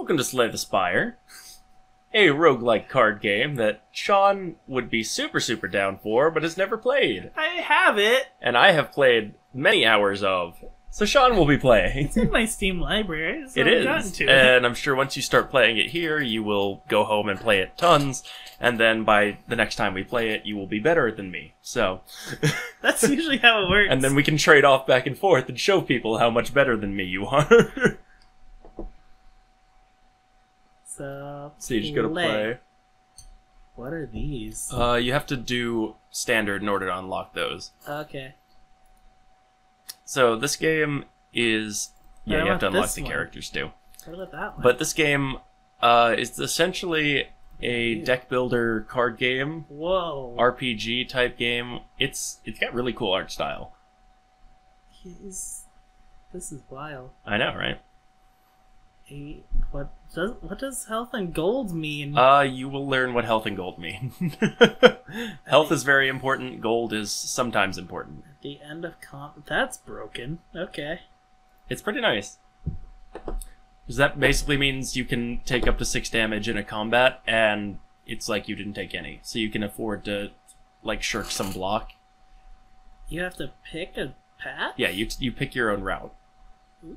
Welcome to Slay the Spire, a roguelike card game that Sean would be super down for, but has never played. I have it. And I have played many hours of. So Sean will be playing. It's in my Steam library. It is. And I'm sure once you start playing it here, you will go home and play it tons. And then by the next time we play it, you will be better than me. So that's usually how it works. And then we can trade off back and forth and show people how much better than me you are. So you just go to play. What are these? You have to do standard in order to unlock those. Okay. So this game is... Yeah, you have to unlock the one. characters too. What about that one? But this game is essentially a deck builder card game. Whoa. RPG type game. It's got really cool art style. This is wild. I know, right? What does health and gold mean? You will learn what health and gold mean. Health is very important. Gold is sometimes important. At the end of comp... That's broken. Okay. It's pretty nice. Because that basically means you can take up to 6 damage in a combat, and it's like you didn't take any. So you can afford to, like, shirk some block. You have to pick a path? Yeah, you pick your own route. Ooh.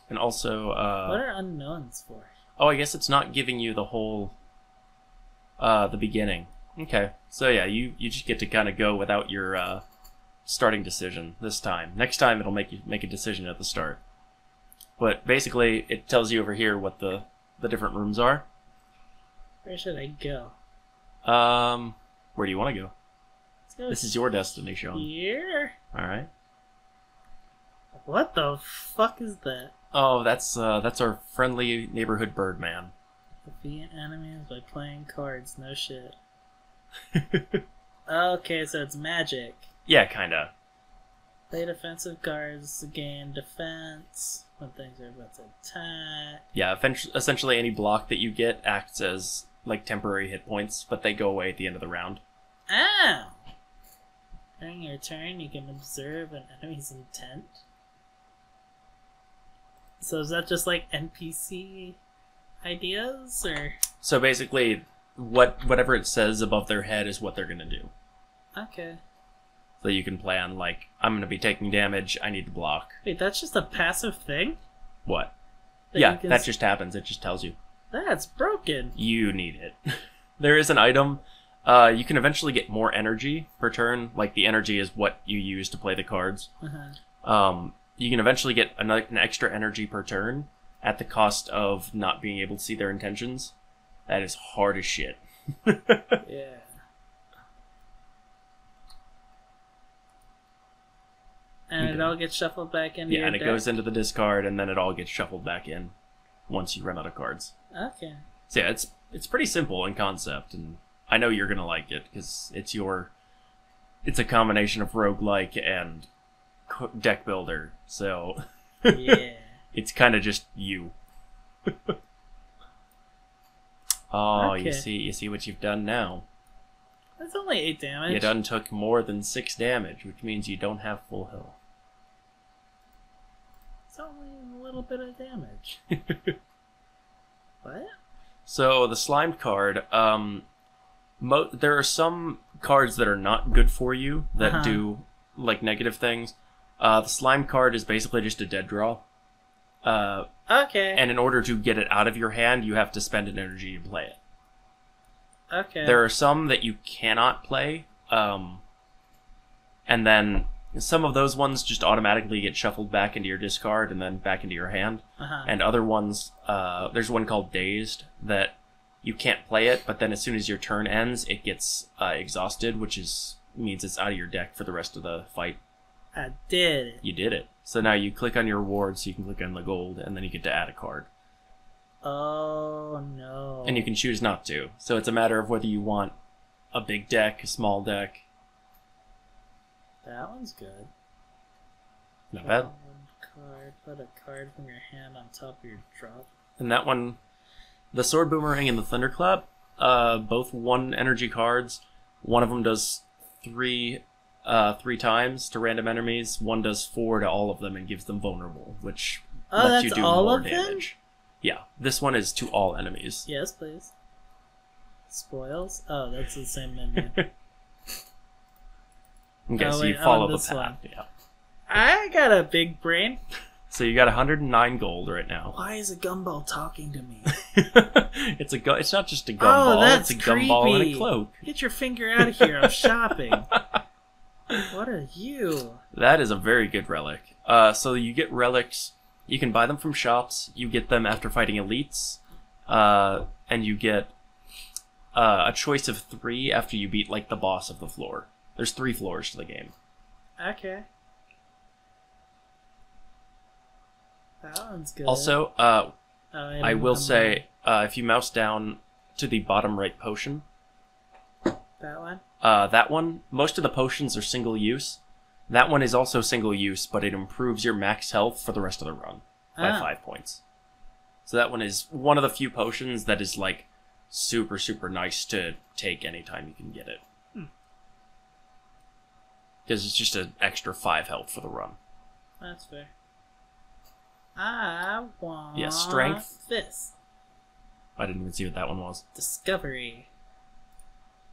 And also, what are unknowns for? Oh, I guess it's not giving you the whole, the beginning. Okay. So yeah, you just get to kind of go without your, starting decision this time. Next time it'll make you make a decision at the start. But basically, it tells you over here what the different rooms are. Where should I go? Where do you want to go? Let's go. This is your destination. Here? Alright. What the fuck is that? Oh, that's our friendly neighborhood Birdman. Defeat enemies by playing cards. No shit. Okay, so it's magic. Yeah, kinda. Play defensive cards to gain defense when things are about to attack. Yeah, essentially any block that you get acts as, like, temporary hit points, but they go away at the end of the round. Ow! During your turn, you can observe an enemy's intent. So is that just like NPC ideas, or? So basically, whatever it says above their head is what they're gonna do. Okay. So you can plan, like, I'm gonna be taking damage, I need to block. Wait, that's just a passive thing? What? That Yeah, that just happens, it just tells you. That's broken. You need it. There is an item, you can eventually get more energy per turn, like the energy is what you use to play the cards. Uh-huh. You can eventually get an extra energy per turn at the cost of not being able to see their intentions. That is hard as shit. Yeah. And it all gets shuffled back into your and it deck? goes into the discard, and then it all gets shuffled back in once you run out of cards. Okay. So yeah, it's pretty simple in concept, and I know you're gonna like it because it's a combination of roguelike and deck builder, so Yeah. it's kind of just you. Oh, Okay. you see what you've done now. That's only 8 damage. You done took more than 6 damage, which means you don't have full health. It's only a little bit of damage. What? So the slime card, there are some cards that are not good for you that do like negative things. The slime card is basically just a dead draw. Okay. And in order to get it out of your hand, you have to spend an energy to play it. Okay. There are some that you cannot play, and then some of those ones just automatically get shuffled back into your discard and then back into your hand. And other ones, there's one called Dazed that you can't play it, but then as soon as your turn ends, it gets exhausted, which means it's out of your deck for the rest of the fight. I did it. You did it. So now you click on your reward, so you can click on the gold, and then you get to add a card. Oh, no. And you can choose not to. So it's a matter of whether you want a big deck, a small deck. That one's good. Not bad. One card. Put a card from your hand on top of your drop. And that one, the Sword Boomerang and the Thunderclap, both 1 energy cards. One of them does 3 times to random enemies. One does 4 to all of them and gives them vulnerable, which lets you do all more of them? damage. Yeah, this one is to all enemies. Yes, please. Spoils? Oh, that's the same menu. Okay, Oh, so wait, you I'm follow on the this path. one. Yeah. I got a big brain. So you got 109 gold right now. Why is a gumball talking to me? It's not just a gumball. That's it's a gumball and creepy. a cloak. Get your finger out of here. I'm shopping. What are you? That is a very good relic. So you get relics. You can buy them from shops. You get them after fighting elites, and you get a choice of 3 after you beat like the boss of the floor. There's 3 floors to the game. Okay. That one's good. Also, I will say, if you mouse down to the bottom right potion, that one? that one, most of the potions are single use. That one is also single use, but it improves your max health for the rest of the run by 5 points. So that one is one of the few potions that is like super, super nice to take anytime you can get it. Because it's just an extra 5 health for the run. That's fair. I want strength. this. I didn't even see what that one was. Discovery.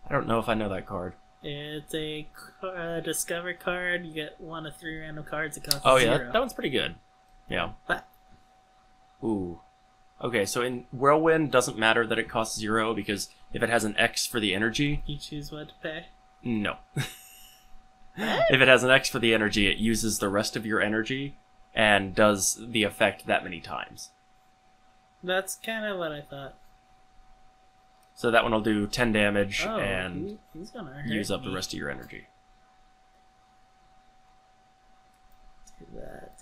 I don't know if I know that card. It's a discover card. You get 1 of 3 random cards. It costs Oh 0. yeah, that one's pretty good. Yeah. But Ooh. Okay, so in Whirlwind, doesn't matter that it costs 0, because if it has an X for the energy... you choose what to pay. No. If it has an X for the energy, it uses the rest of your energy and does the effect that many times. That's kind of what I thought. So that one will do 10 damage Oh, and he's gonna hurt use up the me. rest of your energy. Do that,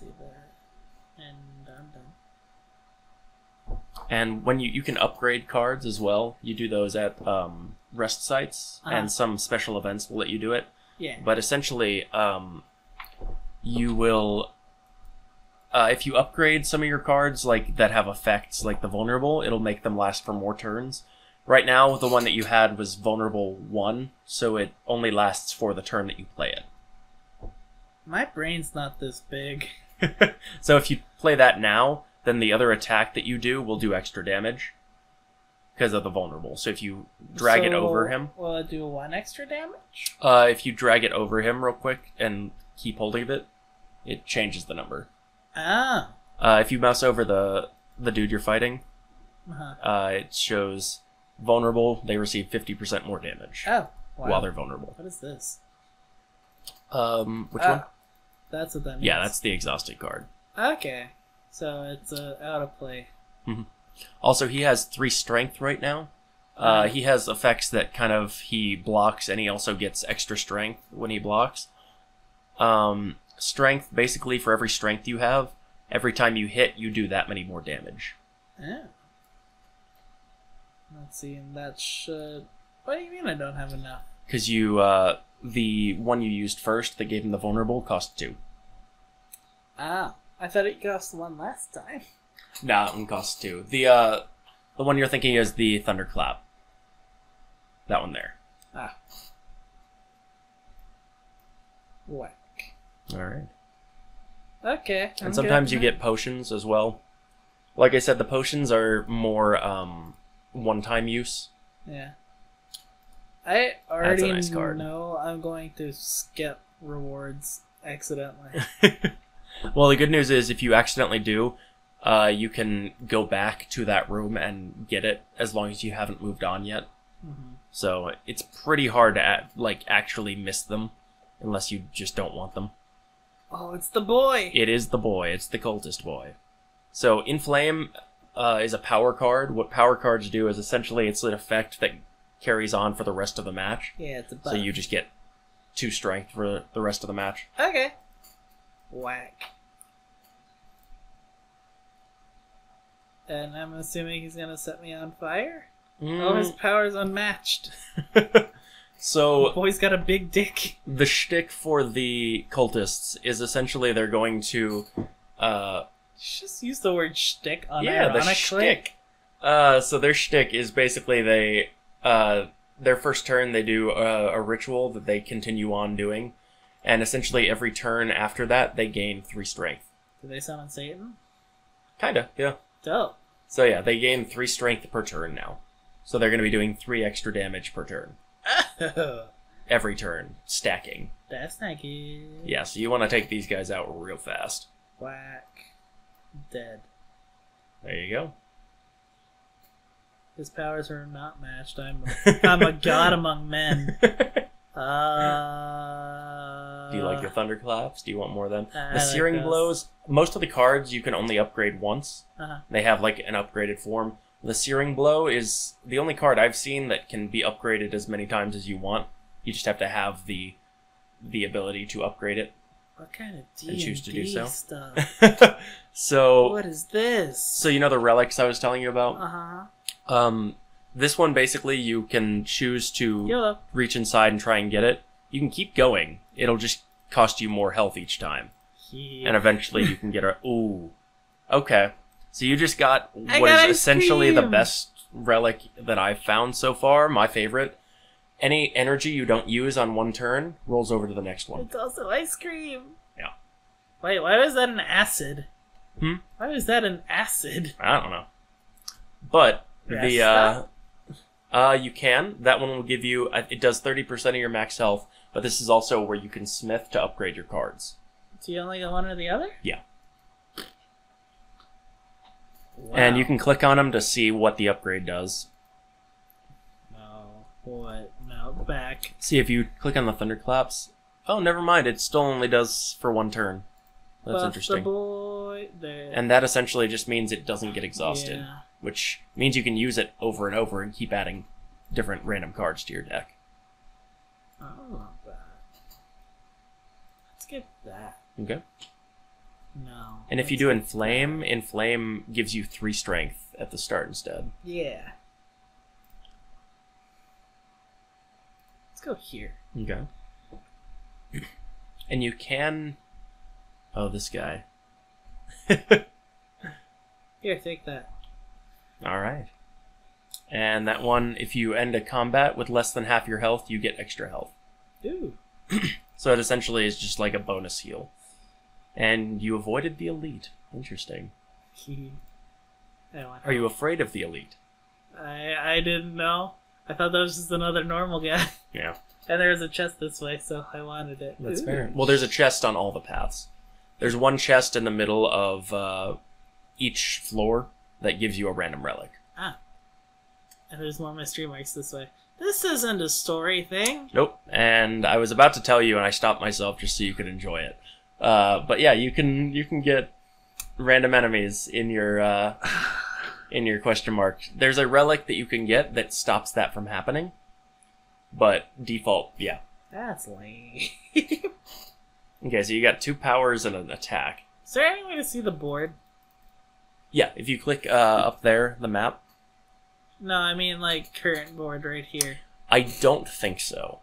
and I'm done. And when you can upgrade cards as well, you do those at rest sites, and some special events will let you do it. Yeah. But essentially, you will, if you upgrade some of your cards like that have effects like the vulnerable, it'll make them last for more turns. Right now, the one that you had was vulnerable 1, so it only lasts for the turn that you play it. My brain's not this big. So if you play that now, then the other attack that you do will do extra damage because of the vulnerable. So if you drag it over him... Will it do 1 extra damage? If you drag it over him real quick and keep holding of it, it changes the number. Ah. If you mouse over the dude you're fighting, it shows vulnerable. They receive 50% more damage Oh. Wow. while they're vulnerable. What is this? Which one? That's what that means. Yeah, that's the exhausted card. Okay. So it's out of play. Also, he has 3 strength right now. He has effects that kind of he blocks, and he also gets extra strength when he blocks. Strength, basically, for every strength you have, every time you hit, you do that many more damage. Yeah. Let's see, and that should... What do you mean I don't have enough? Because you, the one you used first that gave him the vulnerable cost 2. Ah. I thought it cost 1 last time. Nah, it costs 2. The one you're thinking is the Thunderclap. That one there. Ah. Whack. Alright. Okay. And sometimes you get potions as well. Like I said, the potions are more one-time use. Yeah. I already That's a nice card. know I'm going to skip rewards accidentally. Well, the good news is if you accidentally do, you can go back to that room and get it as long as you haven't moved on yet. So it's pretty hard to actually miss them unless you just don't want them. Oh, it's the boy! It is the boy. It's the cultist boy. So Inflame is a power card. What power cards do is essentially it's an effect that carries on for the rest of the match. Yeah, it's a buff. So you just get 2 strength for the rest of the match. Okay. Whack. And I'm assuming he's gonna set me on fire? Oh, his power's unmatched. So Boy's got a big dick. the shtick for the cultists is essentially they're going to Just use the word shtick unironically. yeah, the shtick. So their shtick is basically they their first turn they do a ritual that they continue on doing, and essentially every turn after that they gain 3 strength. Do they summon Satan? Kinda, yeah. Dope. So yeah, they gain 3 strength per turn now. So they're going to be doing 3 extra damage per turn. Every turn, stacking. That's not good. Yeah, so you want to take these guys out real fast. Whack. Dead. There you go. His powers are not matched. I'm a god among men. Do you like the thunderclaps? Do you want more of them? The searing like blows. Most of the cards you can only upgrade once. Uh-huh. They have like an upgraded form. The searing blow is the only card I've seen that can be upgraded as many times as you want. You just have to have the ability to upgrade it. What kind of D&D And choose to do so. stuff? So What is this? So you know the relics I was telling you about? Uh-huh. This one basically you can choose to YOLO. reach inside and try and get it. You can keep going. It'll just cost you more health each time. Yeah. And eventually you can get a... Ooh. Okay. So you just got what got is ice essentially the cream. best relic that I've found so far, my favorite. Any energy you don't use on one turn rolls over to the next one. It's also ice cream. Yeah. Wait, why was that an acid? Hmm? Why was that an acid? I don't know. But Resta? you can. That one will give you... It does 30% of your max health, but this is also where you can smith to upgrade your cards. Do you only get one or the other? Yeah. Wow. And you can click on them to see what the upgrade does. No. What? No. Back. See, if you click on the thunderclaps... Oh, never mind. It still only does for one turn. That's Buff interesting. The boy. There. And that essentially just means it doesn't get exhausted. Yeah. Which means you can use it over and over and keep adding different random cards to your deck. I don't want that. Let's get that. Okay. No. And if you let's do get Inflame, Inflame gives you 3 strength at the start instead. that. Yeah. Let's go here. Okay. And you can... Oh, this guy. Here, take that. Alright. And that one, if you end a combat with less than half your health, you get extra health. Ooh. So it essentially is just like a bonus heal. And you avoided the elite. Interesting. Are you afraid of the elite? I didn't know. I thought that was just another normal guy. Yeah. And there was a chest this way, so I wanted it. That's Ooh. fair. Well, there's a chest on all the paths. There's one chest in the middle of each floor that gives you a random relic. Ah. And there's more mystery marks this way. This isn't a story thing. Nope. And I was about to tell you, and I stopped myself just so you could enjoy it. But yeah, you can get random enemies in your question mark. There's a relic that you can get that stops that from happening. But default, yeah. That's lame. Okay, so you got 2 powers and an attack. Is there any way to see the board? Yeah, if you click up there, the map. No, I mean like current board right here. I don't think so.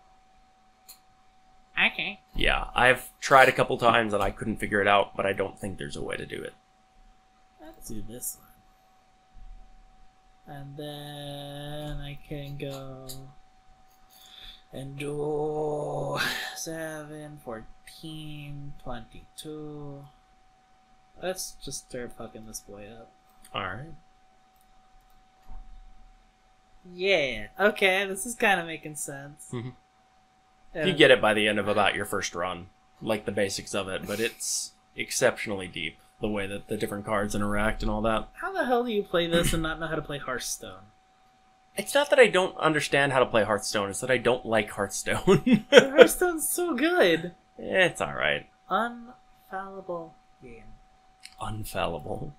Okay. Yeah, I've tried a couple times and I couldn't figure it out, but I don't think there's a way to do it. Let's do this one. And then I can go and do 7, 14, 22. Let's just start fucking this boy up. Alright. Yeah. Okay, this is kind of making sense. Mhm. You get it by the end of about your first run, like the basics of it, but it's exceptionally deep, the way that the different cards interact and all that. How the hell do you play this and not know how to play Hearthstone? It's not that I don't understand how to play Hearthstone, it's that I don't like Hearthstone. Hearthstone's so good. It's alright. Unfallible game. Unfallible.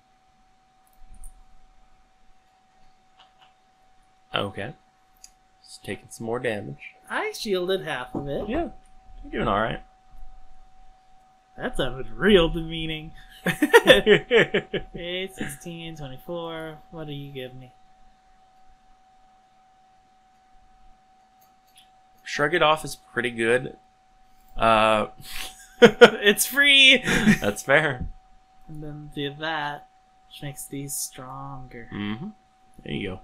Okay. Just taking some more damage. I shielded half of it. Yeah, you're doing alright. That sounded real demeaning. 8, 16, 24. What do you give me? Shrug It Off is pretty good. It's free! That's fair. And then do that, which makes these stronger. Mm-hmm. There you go.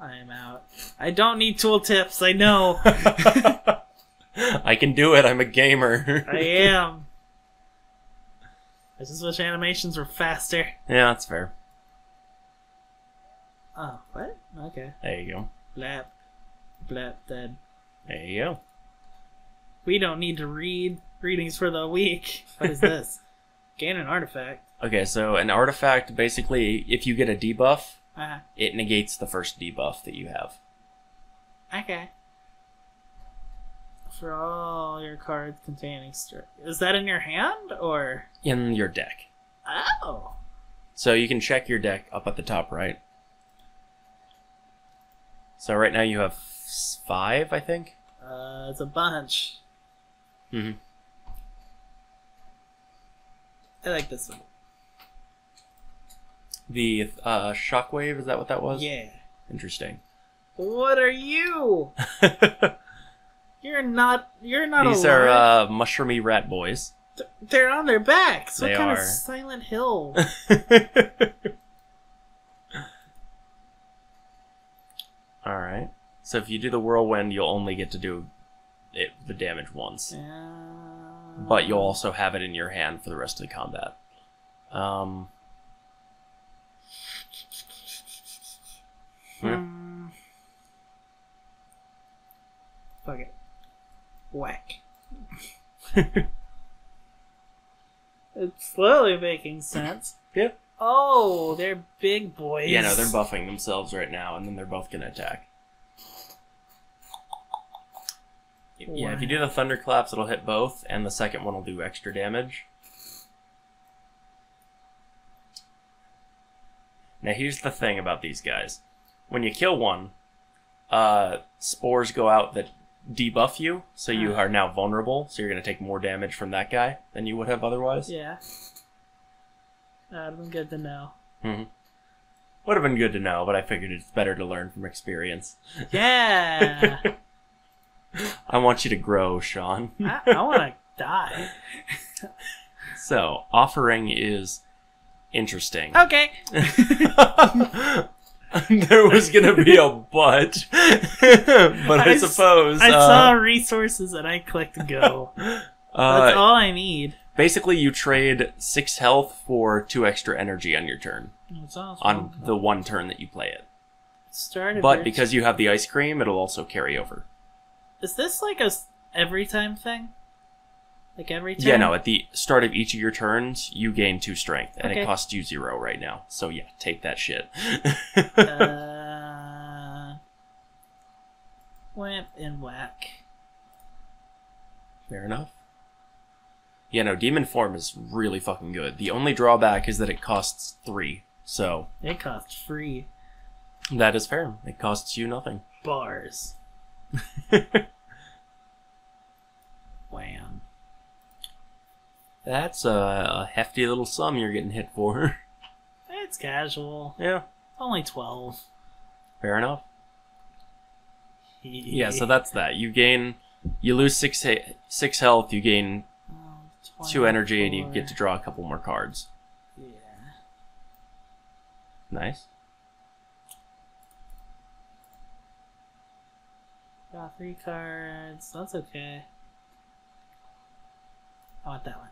I am out. I don't need tooltips, I know. I can do it, I'm a gamer. I am. I just wish animations were faster. Yeah, that's fair. Okay. There you go. Blap. Blap, dead. There you go. We don't need to read readings for the week. What is this? Gain an artifact. Okay, so an artifact, basically, if you get a debuff, Uh-huh. it negates the first debuff that you have. Okay. For all your cards containing strike. Is that in your hand, or? In your deck. Oh! So you can check your deck up at the top right. So right now you have 5, I think? It's a bunch. Mm-hmm. I like this one. The Shockwave, is that what that was? Yeah. Interesting. What are you? You're not These alive. are mushroomy rat boys. They're on their backs. They what kind are. of Silent Hill? Alright. So if you do the whirlwind, you'll only get to do the damage once. But you'll also have it in your hand for the rest of the combat. Fuck it. Whack. It's slowly making sense. Yeah. Oh, they're big boys. Yeah, no, they're buffing themselves right now, and then they're both gonna attack. Yeah, if you do the thunderclaps, it'll hit both, and the second one will do extra damage. Now here's the thing about these guys. When you kill one, spores go out that debuff you, so you are now vulnerable, so you're going to take more damage from that guy than you would have otherwise. Yeah. That would have been good to know. Mm-hmm. Would have been good to know, but I figured it's better to learn from experience. Yeah! I want you to grow, Sean. I want to die. So, offering is interesting. Okay. There was gonna be a but, but I suppose I saw resources and I clicked go. That's all I need. Basically, you trade 6 health for 2 extra energy on your turn. That's awesome. On the one turn that you play it. But because you have the ice cream, it'll also carry over. Is this like a every time thing? Like every turn? Yeah, no, at the start of each of your turns, you gain 2 strength, and Okay. it costs you 0 right now. So yeah, take that shit. Wham and whack. Fair enough. Yeah, no, Demon Form is really fucking good. The only drawback is that it costs 3, so... It costs free. That is fair. It costs you nothing. Bars. Wham. That's a hefty little sum you're getting hit for. It's casual. Yeah. Only 12. Fair enough. Yeah, so that's that. You lose 6 health, you gain 2 energy, and you get to draw a couple more cards. Yeah. Nice. Got 3 cards. That's okay. I want that one.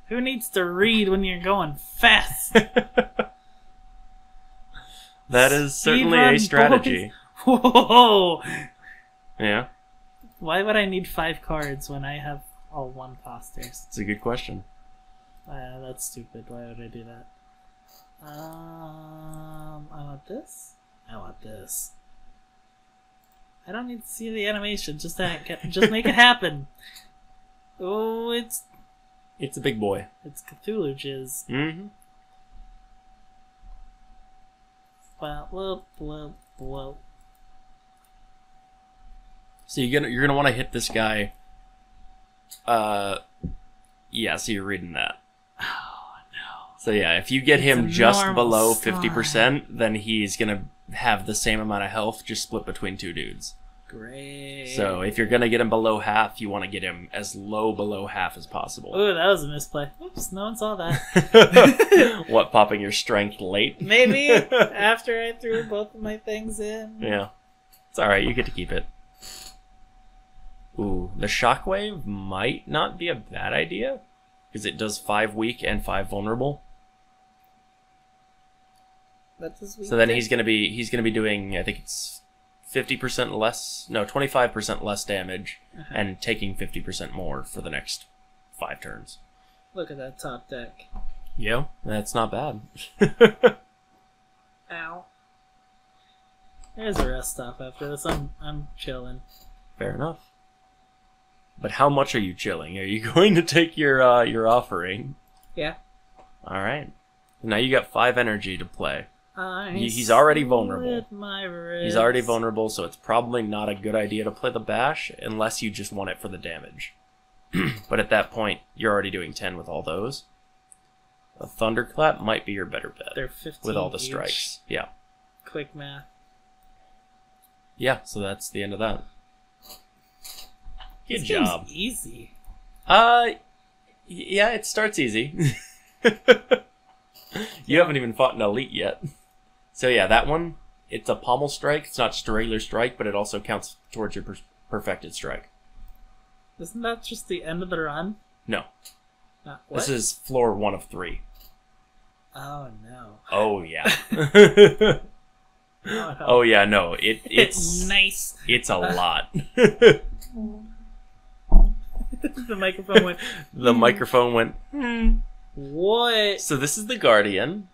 Who needs to read when you're going fast? That is certainly a Speedrun strategy. boys. Whoa! Yeah, Why would I need 5 cards when I have all 1 costers? it's a good question. That's stupid. Why would I do that? I want this. I want this. I don't need to see the animation. Just make it happen. Oh, it's It's a big boy. Cthulhu jizz. Mm-hmm. Well. So you're gonna want to hit this guy. Yeah. So you're reading that. Oh no. So yeah, if you get him a just normal below slime. 50%, then he's gonna have the same amount of health, just split between 2 dudes. Great. So if you're gonna get him below half, you want to get him as low below half as possible. Ooh, that was a misplay. Oops, no one saw that. What, popping your strength late? Maybe after I threw both of my things in. Yeah. It's alright, you get to keep it. Ooh, the Shockwave might not be a bad idea, because it does 5 weak and 5 vulnerable. That's his weak So then thing? he's gonna be doing, I think it's 50% less, no, 25% less damage, and taking 50% more for the next 5 turns. Look at that top deck. Yeah, that's not bad. Ow. There's a rest stop after this. I'm chilling. Fair enough. But how much are you chilling? Are you going to take your offering? Yeah. All right. Now you got 5 energy to play. He's already vulnerable. My He's already vulnerable, so it's probably not a good idea to play the bash unless you just want it for the damage. But at that point, you're already doing 10 with all those. A thunderclap might be your better bet. They're 15 with all the each. strikes. Yeah. Quick math. Yeah, so that's the end of that. Good This job. game's easy. Yeah, it starts easy. You haven't even fought an elite yet. So yeah, that one, it's a pommel strike. It's not just a regular strike, but it also counts towards your perfected strike. Isn't that just the end of the run? No. What? This is floor 1 of 3. Oh no. Oh yeah. Oh, no. Oh yeah, no. It's nice. It's a lot. The microphone went. The microphone went. What? So this is the Guardian.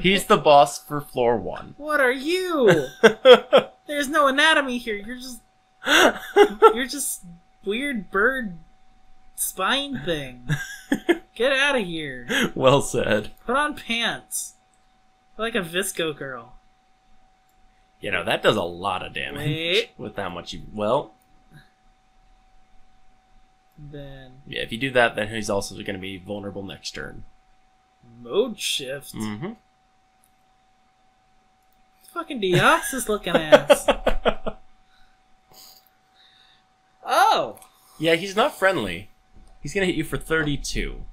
He's the boss for floor 1. What are you? There's no anatomy here. You're just weird bird spine thing. Get out of here. Well said. Put on pants. Like a Visco girl. You know, that does a lot of damage. Wait. With how much you... Well, Then yeah, if you do that, then he's also going to be vulnerable next turn. mode shift. Mm-hmm. Fucking Deoxys looking ass. Oh. Yeah, he's not friendly. He's going to hit you for 32.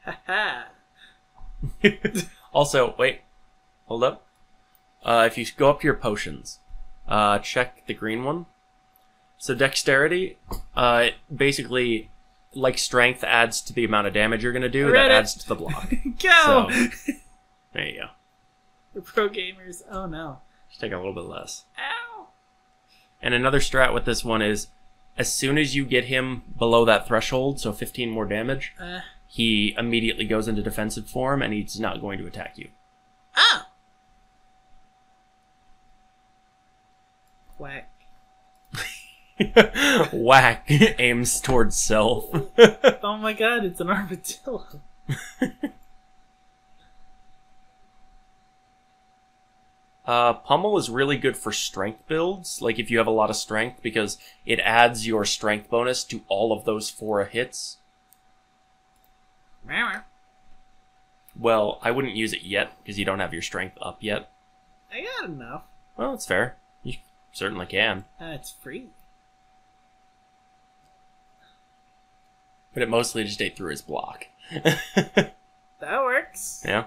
Haha. Also, wait. Hold up. If you go up to your potions, check the green one. So dexterity, basically, like strength adds to the amount of damage you're going to do, that adds to the block. Go! So, there you go. We're pro gamers. Oh no. Just take a little bit less. Ow! And another strat with this one is, as soon as you get him below that threshold, so 15 more damage, he immediately goes into defensive form, and he's not going to attack you. Ah! Whack. Whack aims towards self. Oh my god, it's an armadillo. Pummel is really good for strength builds, like if you have a lot of strength, because it adds your strength bonus to all of those 4 hits. Well, I wouldn't use it yet, because you don't have your strength up yet. I got enough. Well, that's fair. You certainly can. It's free. But it mostly just ate through his block. That works. Yeah.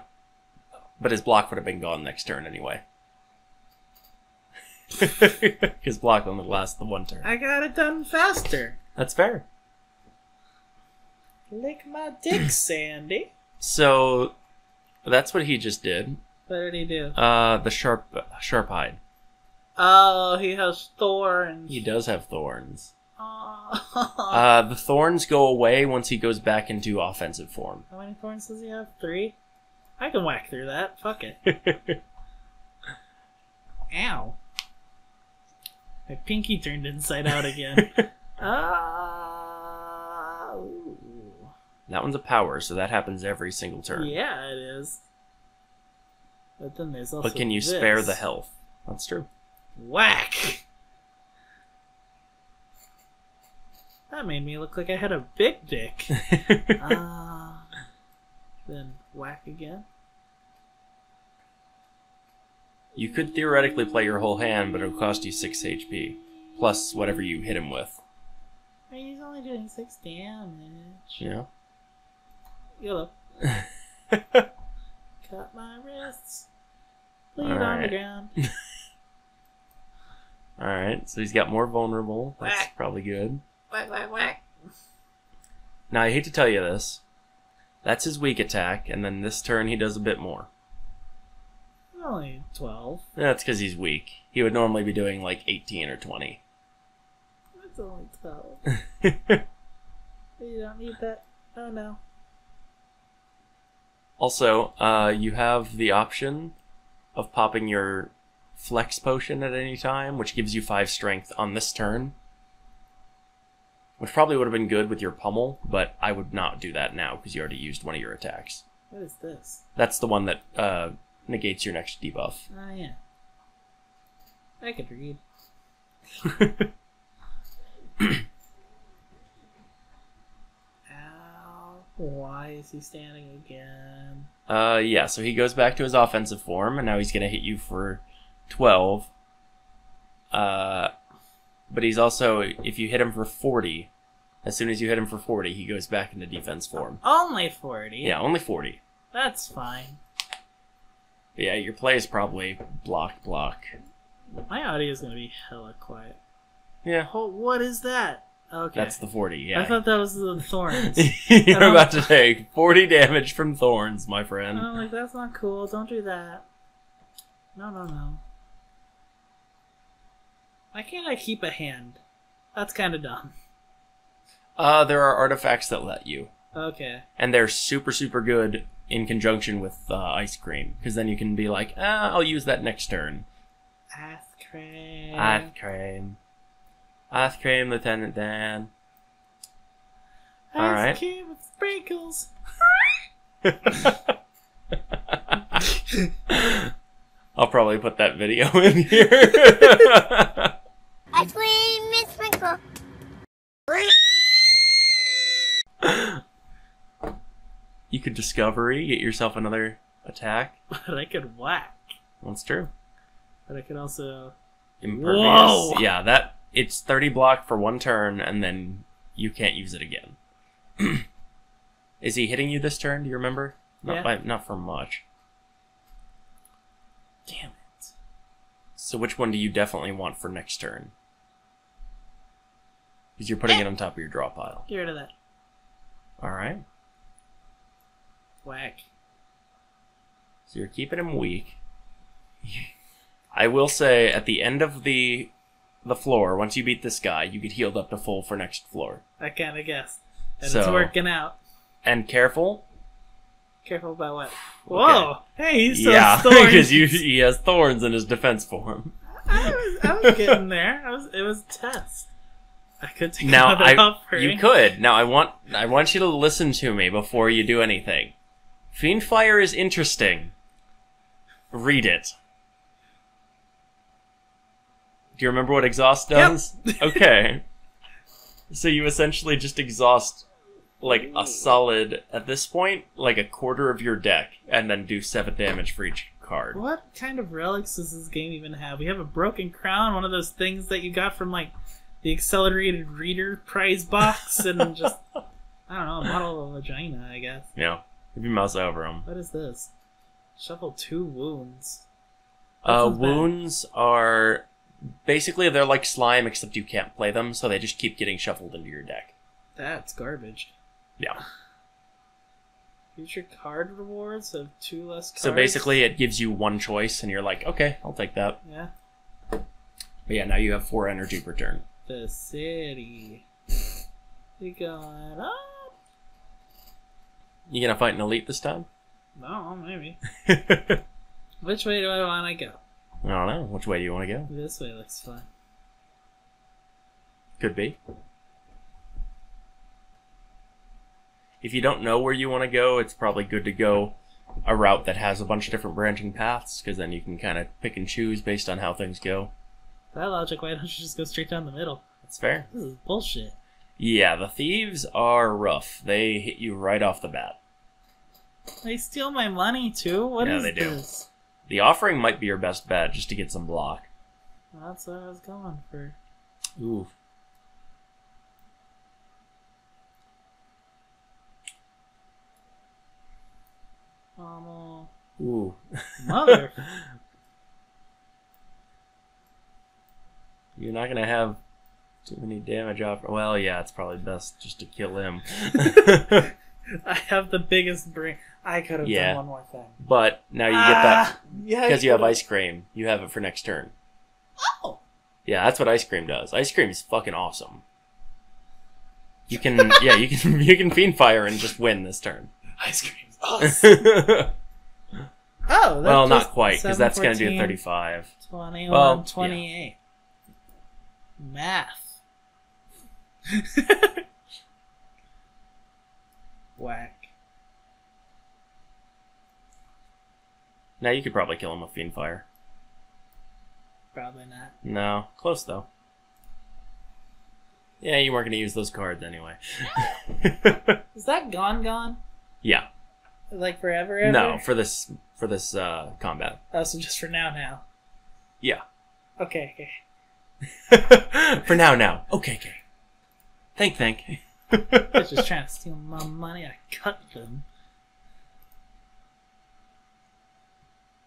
But his block would have been gone next turn anyway. His block only lasts the 1 turn. I got it done faster. That's fair. Lick my dick, Sandy. So, that's what he just did. What did he do? The sharp hide. Oh, he has thorns. He does have thorns. Oh. The thorns go away once he goes back into offensive form. How many thorns does he have? 3? I can whack through that. Fuck it. Ow. My pinky turned inside out again. That one's a power, so that happens every single turn. Yeah, it is. But then there's also But can you spare the health? That's true. Whack! That made me look like I had a big dick. Then whack again. You could theoretically play your whole hand, but it'll cost you 6 HP. Plus whatever you hit him with. He's only doing 6 damage. You know? YOLO. Cut my wrists. Bleed on the ground. Alright, so he's got more vulnerable. That's Whack. probably good. Whack, whack, whack. Now, I hate to tell you this, That's his weak attack, and then this turn he does a bit more. Only 12. That's because he's weak. He would normally be doing like 18 or 20. It's only 12. You don't need that. Oh no. Also, you have the option of popping your flex potion at any time, which gives you 5 strength on this turn. Which probably would have been good with your pummel, but I would not do that now because you already used one of your attacks. What is this? That's the one that negates your next debuff. Oh yeah. I could read. Ow. Why is he standing again? Yeah, so he goes back to his offensive form, and now he's going to hit you for 12. But he's also, if you hit him for 40, as soon as you hit him for 40, he goes back into defense form. Only 40? Yeah, only 40. That's fine. But yeah, your play is probably block. My audio is going to be hella quiet. Yeah. Oh, what is that? Okay. That's the 40, yeah. I thought that was the thorns. You're about to take 40 damage from thorns, my friend. I'm like, that's not cool. Don't do that. No. Why can't I keep a hand? That's kind of dumb. There are artifacts that let you. Okay. And they're super, super good in conjunction with ice cream. Because then you can be like, I'll use that next turn. Ice cream. Ice cream. Ice cream, Lieutenant Dan. Alright. Ice cream with sprinkles. I'll probably put that video in here. Ice cream with sprinkles. You could discovery, get yourself another attack. But I could whack. That's true. But I could also... Impervious. Whoa! Yeah, it's 30 block for one turn, and then you can't use it again. Is he hitting you this turn? Do you remember? Not for much. Damn it. So which one do you definitely want for next turn? Because you're putting it on top of your draw pile. Get rid of that. Alright. Whack. So you're keeping him weak. I will say, at the end of the floor, once you beat this guy, you get healed up to full for next floor. I kind of guessed. And So- it's working out. And careful. Careful about what? Whoa! Hey, he's so Yeah, thorns. because he has thorns in his defense form. I was getting there. It was a test. I could take Now, another offering. you could. Now, I want you to listen to me before you do anything. Fiendfire is interesting. Read it. Do you remember what exhaust does? Yep. Okay. So you essentially just exhaust, like, a solid, at this point, like a quarter of your deck, and then do 7 damage for each card. What kind of relics does this game even have? We have a broken crown, one of those things that you got from, like, the accelerated reader prize box, and just, I don't know, a model of a vagina, I guess. Yeah. If you mouse over them. What is this? Shuffle 2 wounds. That sounds bad. Wounds are... Basically, they're like slime, except you can't play them, so they just keep getting shuffled into your deck. That's garbage. Yeah. Future card rewards have 2 less cards. So basically, it gives you one choice, and you're like, okay, I'll take that. Yeah. But yeah, now you have 4 energy per turn. The city. We going up? You gonna fight an elite this time? No, maybe. I Which way do I want to go? don't know. Which way do you want to go? This way looks fun. Could be. If you don't know where you want to go, it's probably good to go a route that has a bunch of different branching paths, because then you can kind of pick and choose based on how things go. By logic, why don't you just go straight down the middle? That's fair. This is bullshit. Yeah, the thieves are rough. They hit you right off the bat. They steal my money too? What Yeah, is they do. this? The offering might be your best bet, just to get some block. Well, that's what I was going for. Ooh. Ooh. Mother. You're not gonna have too many damage off. Well, yeah, it's probably best just to kill him. I have the biggest brain. I could have Yeah. done one more thing. But now you get that Yeah, because you have could've- ice cream. You have it for next turn. Oh, Yeah, that's what ice cream does. Ice cream is fucking awesome. You can you can fiend fire and just win this turn. ice cream's awesome. Oh, Well, that's not quite because that's gonna do 14, 35. 21, Well, 28. Math. Whack. Now you could probably kill him with fiend fire. Probably not. No, close though. Yeah, you weren't gonna use those cards anyway. Is that gone? Yeah. Like forever? Ever? No, for this combat. Oh, so just for now. Yeah. Okay. For now. Okay. Think. They're just trying to steal my money. I cut them.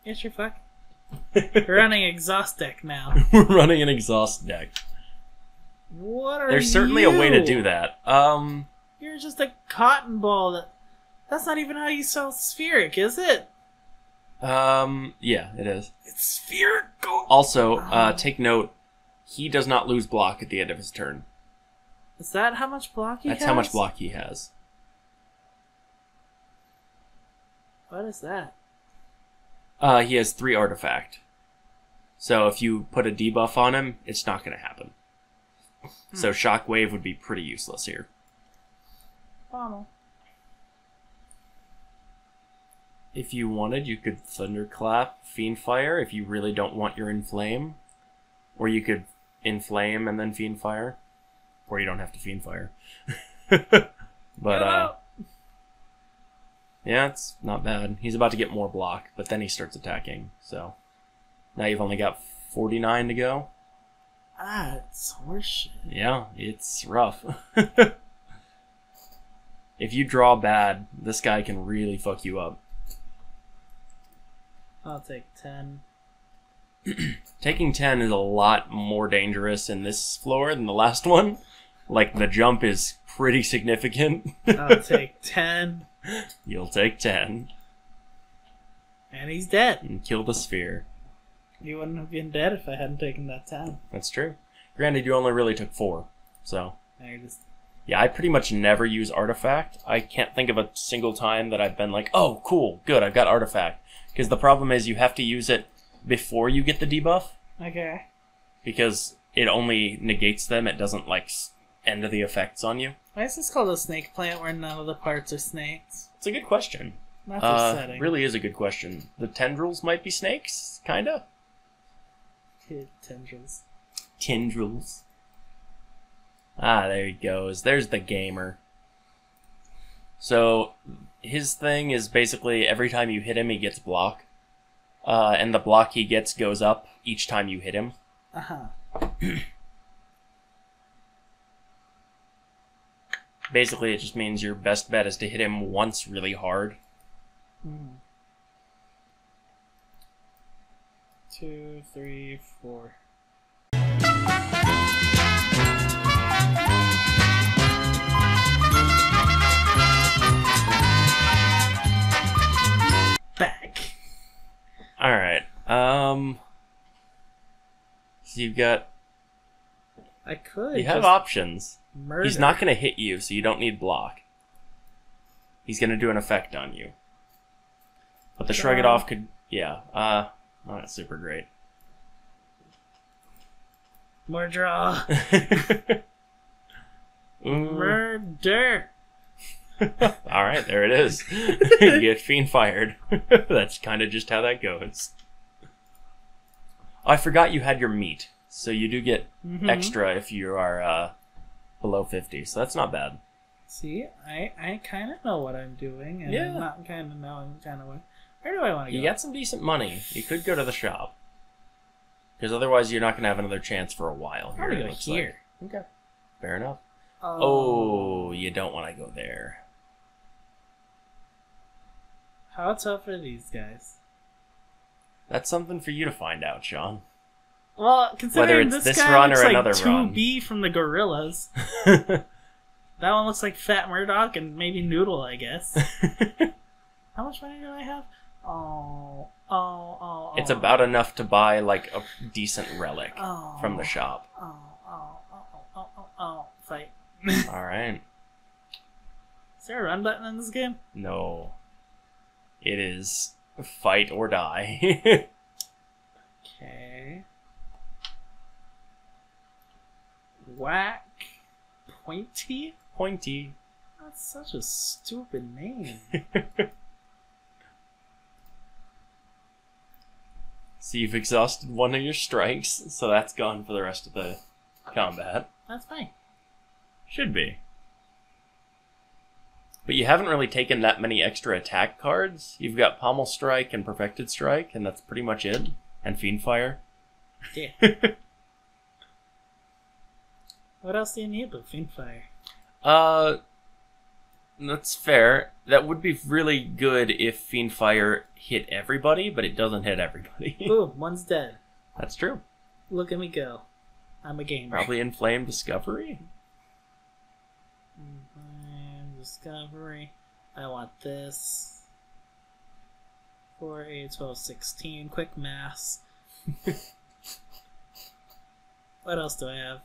Yes, you're fucking. We're running exhaust deck now. We're running an exhaust deck. What are There's certainly a way to you? do that. You're just a cotton ball. That's not even how you spell spheric, is it? Yeah, it is. It's spherical. Also, take note, he does not lose block at the end of his turn. Is that how much block he has? That's how much block he has. What is that? He has 3 artifact. So if you put a debuff on him, it's not going to happen. So Shockwave would be pretty useless here. Bottle. If you wanted, you could Thunderclap, Fiend Fire, if you really don't want your Inflame. Or you could Inflame and then Fiend Fire. Or you don't have to Fiend Fire. But, yeah, it's not bad. He's about to get more block, but then he starts attacking, so... Now you've only got 49 to go. It's horseshit. Yeah, it's rough. If you draw bad, this guy can really fuck you up. I'll take 10. Taking 10 is a lot more dangerous in this floor than the last one. Like, the jump is pretty significant. I'll take 10. You'll take 10 And he's dead. and kill the sphere. He wouldn't have been dead if I hadn't taken that 10. That's true. Granted, you only really took 4, so... Now you're just... Yeah, I pretty much never use Artifact. I can't think of a single time that I've been like, oh, cool, good, I've got Artifact. Because the problem is you have to use it before you get the debuff. Okay. Because it only negates them, it doesn't, like, end the effects on you. Why is this called a snake plant where none of the parts are snakes? It's a good question. That's upsetting. Really is a good question. The tendrils might be snakes? Kinda? Tendrils. Tendrils. Ah, there he goes. There's the gamer. So, his thing is basically every time you hit him, he gets block. And the block he gets goes up each time you hit him. Uh-huh. Basically, it just means your best bet is to hit him once really hard. 2, 3, 4. Back. Alright, so you've got... I could. You have just options. murder. He's not going to hit you, so you don't need block. He's going to do an effect on you. But the Shrug It Off could... Yeah, not super great. More draw. Ooh. Murder. Alright, there it is. You get Fiend Fired. That's kind of just how that goes. Oh, I forgot you had your meat. So you do get extra if you are below 50. So that's not bad. See, I kind of know what I'm doing, and Yeah. I'm not kind of knowing kind of where do I want to go? You got some decent money. You could go to the shop. Because otherwise you're not going to have another chance for a while. I'm gonna it go looks here. like. Okay. Fair enough. Oh, you don't want to go there. How tough are these guys? That's something for you to find out, Sean. Well, considering it's this this guy run looks or like another 2B run. from the Gorillas. That one looks like Fat Murdoch and maybe Noodle, I guess. How much money do I have? Oh. It's about enough to buy like a decent relic Oh. from the shop. Fight. Alright. Is there a run button in this game? No. It is fight or die. Okay. Whack. Pointy? Pointy. That's such a stupid name. So you've exhausted one of your strikes, so that's gone for the rest of the combat. That's fine. Should be. But you haven't really taken that many extra attack cards. You've got Pommel Strike and Perfected Strike, and that's pretty much it. And Fiendfire. Yeah. What else do you need but Fiendfire? That's fair. That would be really good if Fiendfire hit everybody, but it doesn't hit everybody. Boom, one's dead. That's true. Look at me go. I'm a gamer. Probably Inflamed Discovery. Discovery. I want this. 4, 8, 12, 16. Quick mass. What else do I have?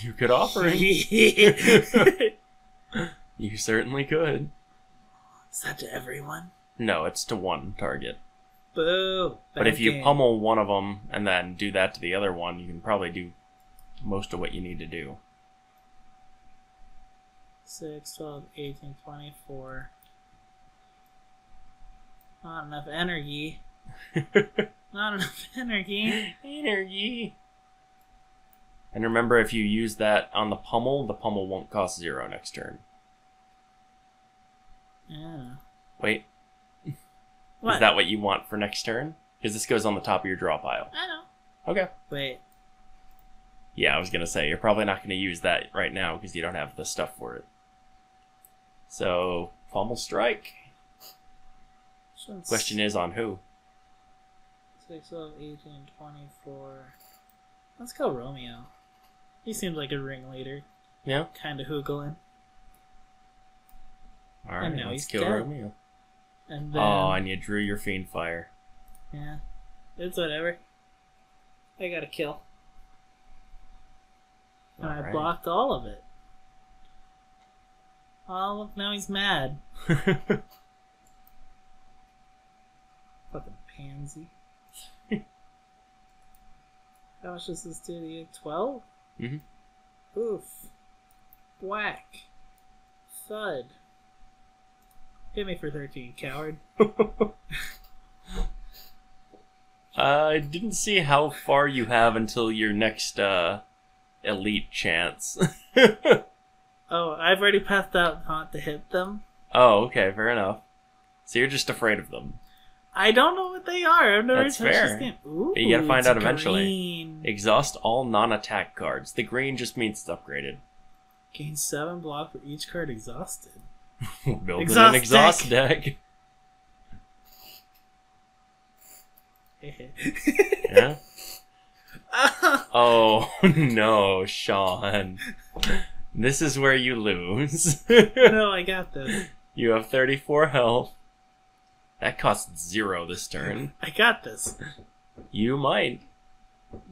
You could offer it. You certainly could. Is that to everyone? No, it's to one target. Boo! But if you pummel one of them and then do that to the other one, you can probably do most of what you need to do. 6, 12, 18, 24. Not enough energy. Not enough energy. Energy. And remember, if you use that on the pummel won't cost 0 next turn. Yeah. Wait. What? Is that what you want for next turn? Because this goes on the top of your draw pile. I know. Okay. Wait. Yeah, I was going to say, you're probably not going to use that right now because you don't have the stuff for it. So, Pommel Strike. Question is on who? 6, 12, 18, 24. Let's go Romeo. He seems like a ringleader. Yeah? Kind of hoogling. Alright, And now let's he's kill dead. Romeo. And then... Oh, and you drew your Fiendfire. Yeah. It's whatever. I got a kill. And I Alright. blocked all of it. Oh, look, now he's mad. Fucking pansy. How much does this do to you? 12? Mm-hmm. Oof. Whack. Thud. Hit me for 13, coward. I didn't see how far you have until your next elite chance. Oh, I've already passed out Taunt to hit them. Oh, okay, fair enough. So you're just afraid of them. I don't know what they are. I've never That's touched fair. this game. Ooh, You gotta find it's out eventually. green. Exhaust all non-attack cards. The green just means it's upgraded. Gain 7 block for each card exhausted. Build Exhaust an exhaust deck. Yeah? Oh, no, Sean. This is where you lose. No, I got this. You have 34 health. That costs 0 this turn. I got this. You might.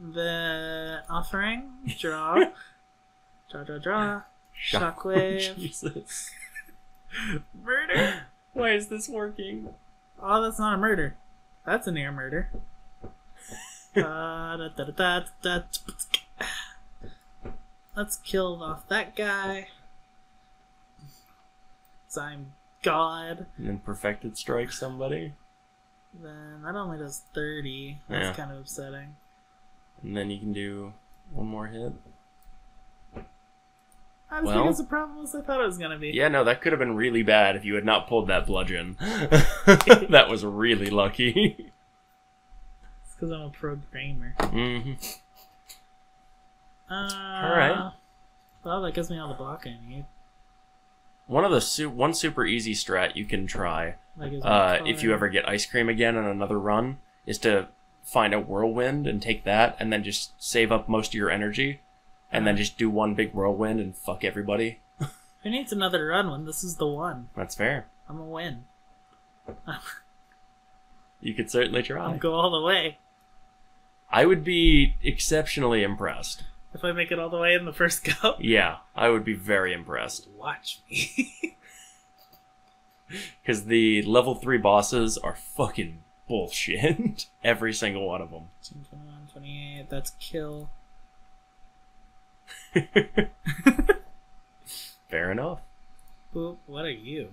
The offering, draw, draw. Shockwave. Jesus. Murder. Why is this working? Oh, that's not a murder. That's a near murder. Let's kill off that guy. 'Cause I'm God. And then Perfected Strike somebody. Then that only does 30. That's Yeah. kind of upsetting. And then you can do one more hit. Not as Well- big as a problem as I thought it was gonna be. Yeah, no, that could have been really bad if you had not pulled that bludgeon. That was really lucky. It's because I'm a programmer. Mm-hmm. Alright. Well, that gives me all the block I need. One of the one super easy strat you can try, That gives me if you ever get ice cream again on another run, is to find a whirlwind and take that, and then just save up most of your energy, and then just do one big whirlwind and fuck everybody. Who needs another run when this is the one? That's fair. I'm gonna win. You could certainly try. I'll go all the way. I would be exceptionally impressed. If I make it all the way in the first go. Yeah, I would be very impressed. Watch me. Because the level 3 bosses are fucking bullshit. Every single one of them. 21, 28, that's kill. Fair enough. Boop, what are you?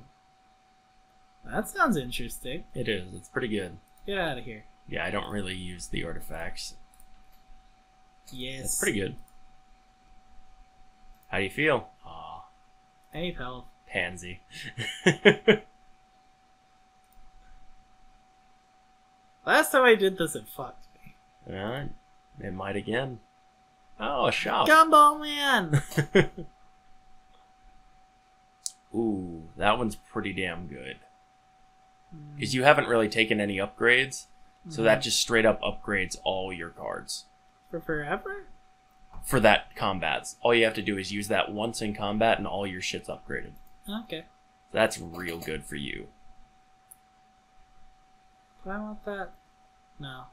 That sounds interesting. It is. It's pretty good. Get out of here. Yeah, I don't really use the artifacts. Yes. It's pretty good. How do you feel? Aw, I need help. pansy. Last time I did this, it fucked me. Alright. It might again. Oh, a shop. Gumball Man! Ooh, that one's pretty damn good. Because you haven't really taken any upgrades, so that just straight up upgrades all your cards. For forever? For that combats. All you have to do is use that once in combat and all your shit's upgraded. Okay. That's real good for you. Do I want that? No.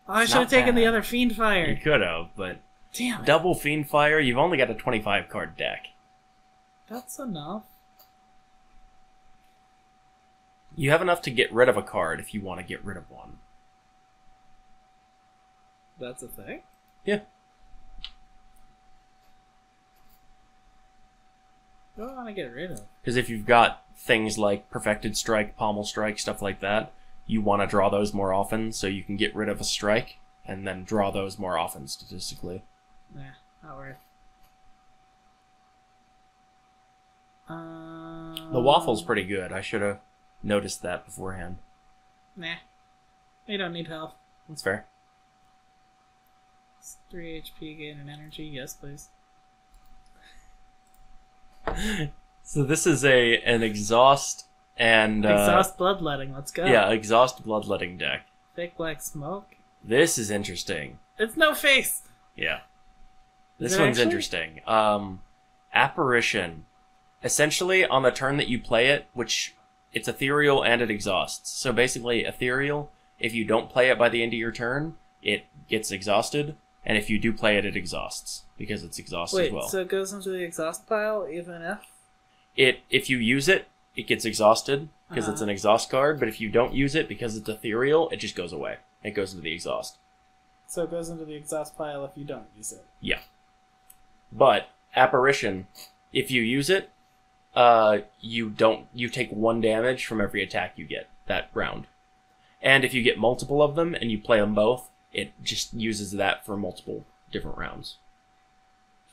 Oh, I It's should have not taken the bad. other Fiend You Fire. could have, but Damn it. double Fiend Fire, you've only got a 25 card deck. That's enough. You have enough to get rid of a card if you want to get rid of one. That's a thing? Yeah. What do I want to get rid of? Because if you've got things like Perfected Strike, Pommel Strike, stuff like that, you want to draw those more often so you can get rid of a strike and then draw those more often statistically. Nah, not worth. The waffle's pretty good. I should have noticed that beforehand. Nah. You don't need health. That's fair. It's 3 HP gain and energy. Yes, please. So this is an exhaust and Exhaust bloodletting. Let's go. yeah, exhaust bloodletting deck. Thick black smoke. This is interesting. It's no face. Yeah. Is This it one's actually? interesting. Apparition. Essentially, on the turn that you play it, which it's ethereal and it exhausts. So basically, ethereal, if you don't play it by the end of your turn, it gets exhausted. And if you do play it, it exhausts. Because it's exhaust Wait, as well. so it goes into the exhaust pile even if? If you use it, it gets exhausted because it's an exhaust card. But if you don't use it because it's ethereal, it just goes away. It goes into the exhaust. So it goes into the exhaust pile if you don't use it. Yeah. But apparition, if you use it, you take 1 damage from every attack you get that round. And if you get multiple of them and you play them both, it just uses that for multiple different rounds.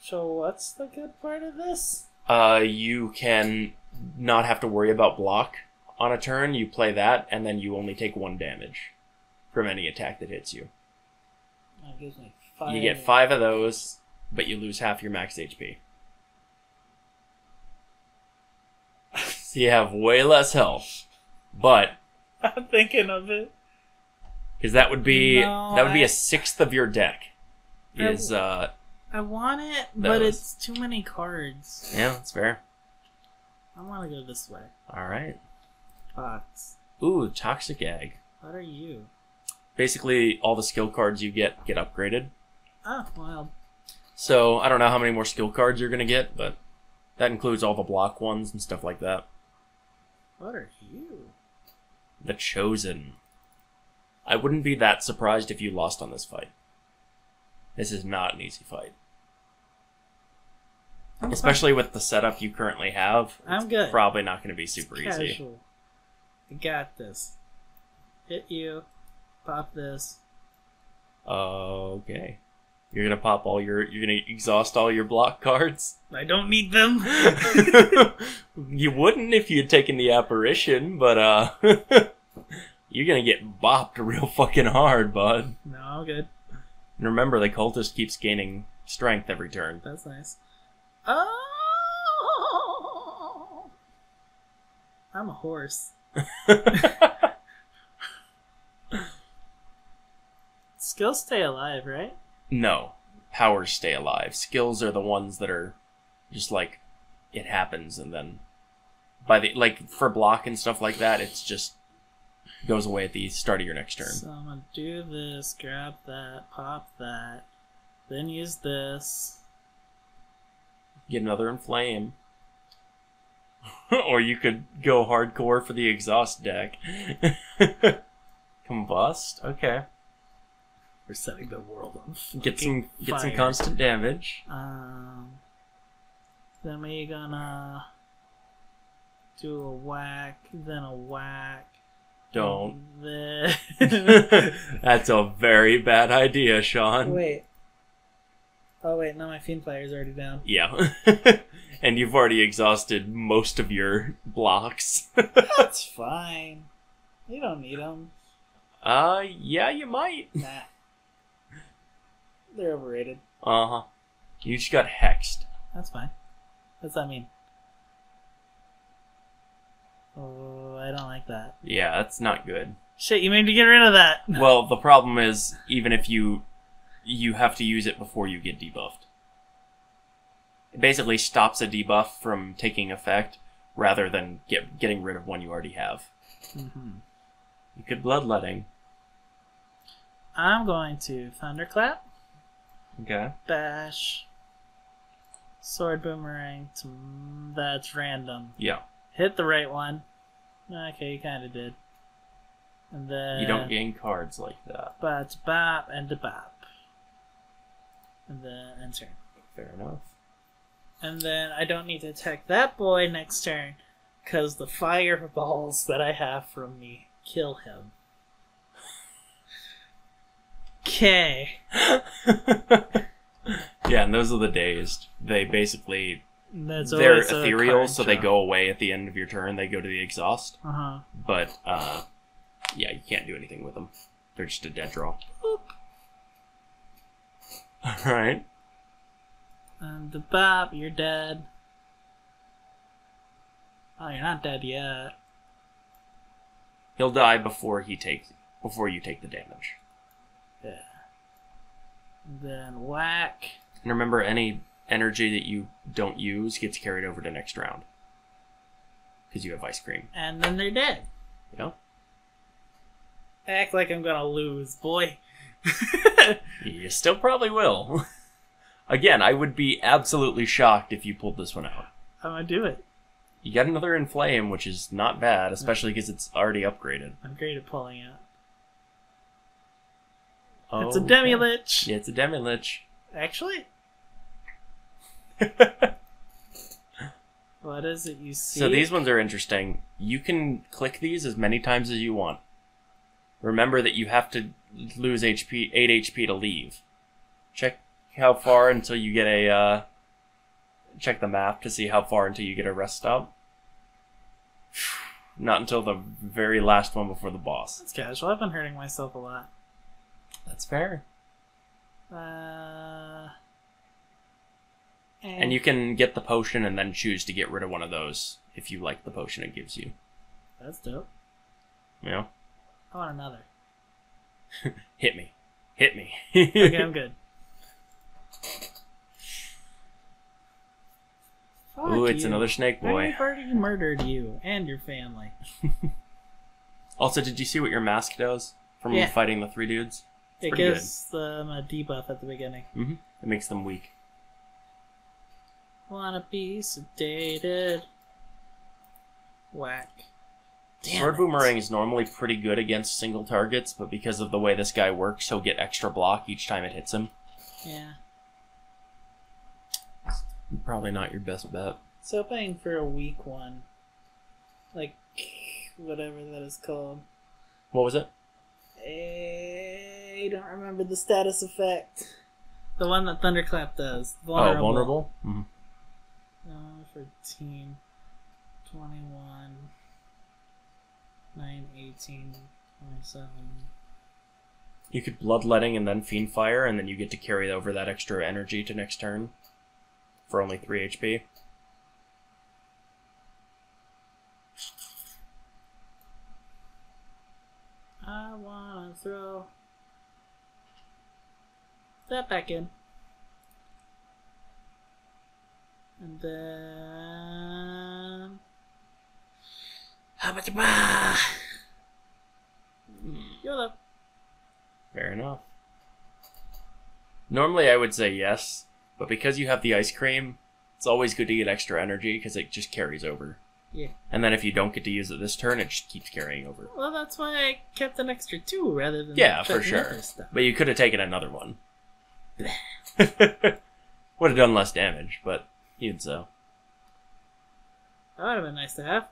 So what's the good part of this? You can not have to worry about block on a turn. You play that, and then you only take 1 damage from any attack that hits you. That gives me 5. You get 5 of those, but you lose half your max HP. So you have way less health. But I'm thinking of it. because that would be No, a sixth of your deck. Is I want it, but Those. it's too many cards. yeah, that's fair. I want to go this way. All right. Fox. Ooh, Toxic Egg. What are you? Basically, all the skill cards you get upgraded. Oh, wild. So I don't know how many more skill cards you're gonna get, but that includes all the block ones and stuff like that. What are you? The Chosen. I wouldn't be that surprised if you lost on this fight. This is not an easy fight. I'm Especially with the setup you currently have. I'm it's good. Probably not going to be super easy. Casual. I got this. Hit you. Pop this. Okay. You're going to you're going to exhaust all your block cards? I don't need them. You wouldn't if you had taken the apparition, but you're going to get bopped real fucking hard, bud. No, I'm good. And remember, the cultist keeps gaining strength every turn. That's nice. Oh! I'm a horse. Skills stay alive, right? No. powers stay alive. Skills are the ones that are just like it happens, and then by the like for block and stuff like that, it's just goes away at the start of your next turn. So I'm gonna do this, grab that, pop that, then use this. Get another Inflame. Or you could go hardcore for the exhaust deck. Combust? Okay. We're setting the world on Get some fire. constant damage. Then we're gonna do a whack, then a whack. Don't. Then... That's a very bad idea, Sean. Wait. Oh wait, no, my Fiend Fire's already down. Yeah. And you've already exhausted most of your blocks. That's fine. You don't need them. Yeah, you might. Nah. They're overrated. Uh-huh. You just got hexed. That's fine. What's that mean? Oh, I don't like that. Yeah, that's not good. Shit, you made me get rid of that. Well, the problem is, even if you have to use it before you get debuffed. It basically stops a debuff from taking effect, rather than getting rid of one you already have. Mm-hmm. You could Bloodletting. I'm going to Thunderclap, Okay. Bash, Sword Boomerang, that's random. Yeah. Hit the right one. Okay, you kind of did. And then... You don't gain cards like that. But bop and a bop. And then end turn. Fair enough. And then I don't need to attack that boy next turn, because the fireballs that I have from me kill him. Okay. Yeah, and those are the dazed. They basically... That's They're always a ethereal, card so they draw. go away at the end of your turn. They go to the exhaust. Uh-huh. But, yeah, you can't do anything with them. They're just a dead draw. Alright. And the bop, you're dead. Oh, you're not dead yet. He'll die before you take the damage. Yeah. And then whack. And remember, any energy that you don't use gets carried over to next round. Because you have Ice Cream. And then they're dead. You know? Act like I'm gonna lose, boy. You still probably will. Again, I would be absolutely shocked if you pulled this one out. I'm gonna do it. You got another Inflame, which is not bad, especially because it's already upgraded. I'm great at pulling it. Oh, It's a Demi-Lich. Yeah, it's a Demi-Lich. Actually, what is it you see? So these ones are interesting. You can click these as many times as you want. Remember that you have to lose 8 HP to leave. Check how far until you get a, check the map to see how far until you get a rest stop. Not until the very last one before the boss. That's casual. I've been hurting myself a lot. That's fair. And you can get the potion and then choose to get rid of one of those if you like the potion it gives you. That's dope. You know? I want another. Hit me. Hit me. Okay, I'm good. Fuck Ooh, it's you. another snake boy. I've already murdered you and your family. Also, did you see what your mask does from Yeah. fighting the 3 dudes? It's It pretty gives them a debuff at the beginning. good. Mm-hmm. It makes them weak. Wanna be sedated. Whack. Damn Sword it. Boomerang is normally pretty good against single targets, but because of the way this guy works, he'll get extra block each time it hits him. Yeah. Probably not your best bet. So paying for a weak one. Like, whatever that is called. What was it? I don't remember the status effect. The one that Thunderclap does. Oh, vulnerable? Mm-hmm. 14, 21, 9, 18, 27. You could Bloodletting and then Fiend Fire, and then you get to carry over that extra energy to next turn for only 3 HP. I wanna throw that back in. And then... YOLO. Fair enough. Normally I would say yes, but because you have the ice cream, it's always good to get extra energy because it just carries over. Yeah. And then if you don't get to use it this turn, it just keeps carrying over. Well, that's why I kept an extra 2 rather than... Yeah, for checking sure. other stuff. But you could have taken another one. Would have done less damage, but even so. That would have been nice to have.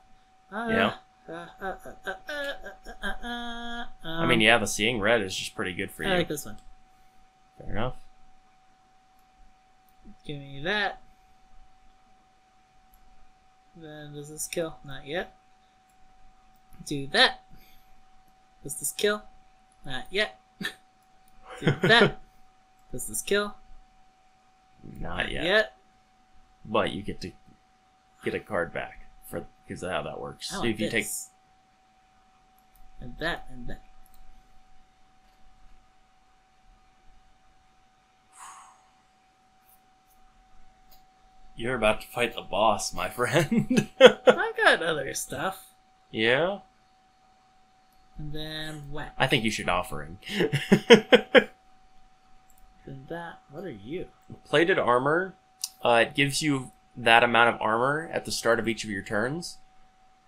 Yeah. I mean, yeah, the Seeing Red is just pretty good for you. I like this one. Fair enough. Give me that. Then does this kill? Not yet. Do that. Does this kill? Not yet. Do that. Does this kill? Not yet. But you get to get a card back for because of how that works. I So want if you take this. And that and that. You're about to fight the boss, my friend. I got other stuff. Yeah? And then whack. I think you should offer him. Then that. What are you? Plated armor. It gives you that amount of armor at the start of each of your turns.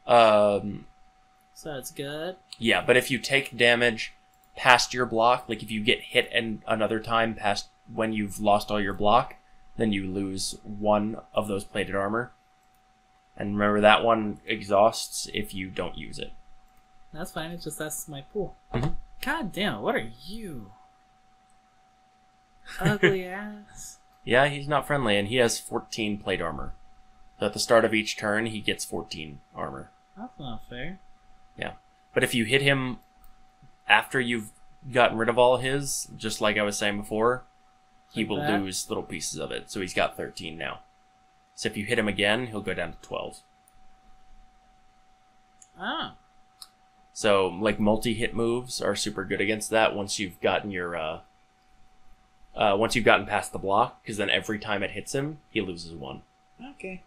So it's good. Yeah, but if you take damage past your block, like if you get hit another time past when you've lost all your block, then you lose one of those plated armor. And remember, that one exhausts if you don't use it. That's fine. It's just that's my pool. Mhm. God damn it! What are you? Ugly ass. Yeah, he's not friendly, and he has 14 plate armor. So at the start of each turn, he gets 14 armor. That's not fair. Yeah. But if you hit him after you've gotten rid of all his, just like I was saying before, he Like will that? lose little pieces of it. So he's got 13 now. So if you hit him again, he'll go down to 12. Ah. So, like, multi-hit moves are super good against that once you've gotten your, once you've gotten past the block, because then every time it hits him, he loses one. Okay.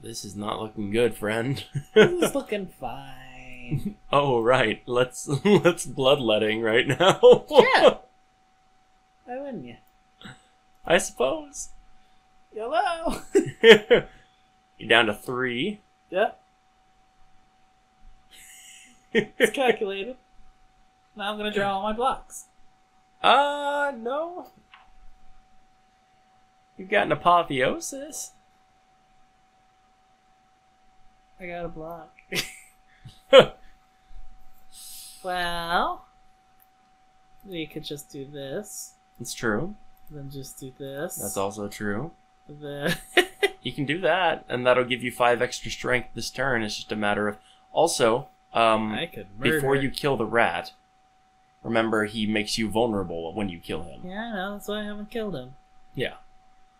This is not looking good, friend. This is looking fine. Oh, right. Let's bloodletting right now. Yeah. Why wouldn't you? I suppose. YOLO! You're down to 3. Yep. It's calculated. Now I'm gonna draw all my blocks. No. You've got an apotheosis. I got a block. Well, we could just do this. It's true. Then just do this. That's also true. The You can do that, and that'll give you 5 extra strength this turn. It's just a matter of... Also, I could murder. before you kill the rat, remember he makes you vulnerable when you kill him. Yeah, I know. That's why I haven't killed him. Yeah.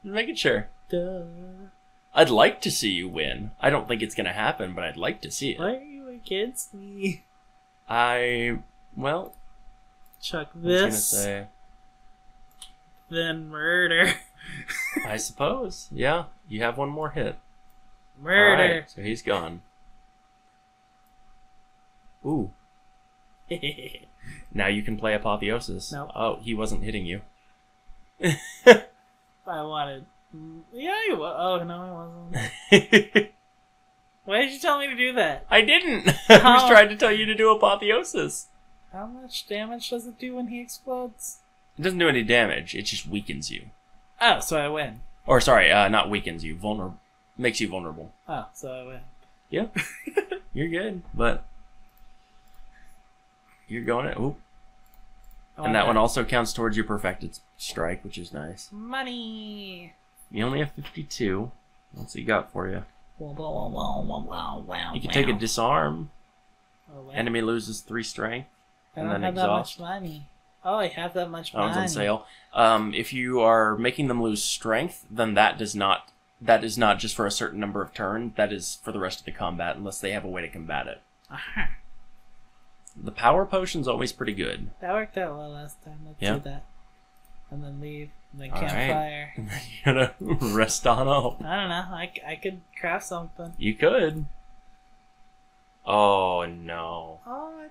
Just making sure. Duh. I'd like to see you win. I don't think it's going to happen, but I'd like to see it. Why are you against me? Well, Chuck I was going to this, say... then murder. I suppose. Yeah, you have one more hit. Murder. Alright, so he's gone. Ooh. Now you can play Apotheosis. Nope. Oh, he wasn't hitting you. I wanted. Yeah, he was. Oh, no, I wasn't. Why did you tell me to do that? I didn't! I was How? trying to tell you to do Apotheosis. How much damage does it do when he explodes? It doesn't do any damage, it just weakens you. Oh, so I win. Or, sorry, not weakens you, makes you vulnerable. Oh, so I win. Yeah. You're good, but... You're going to... Ooh. I And want that one also counts towards your perfected strike, which is nice. Money. You only have 52. What's he got for you? You You can take a disarm. Oh, wow. Enemy loses 3 strength. I and don't then have exhaust. that much money. Oh, I have that much Oh, money. it's on sale. If you are making them lose strength, then that is not just for a certain number of turns. That is for the rest of the combat, unless they have a way to combat it. Aha. The power potion's always pretty good. That worked out well last time. Let's Yeah. do that. And then leave. And then All right. campfire. And then you're gonna rest on up. I don't know. I could craft something. You could. Oh no. Oh,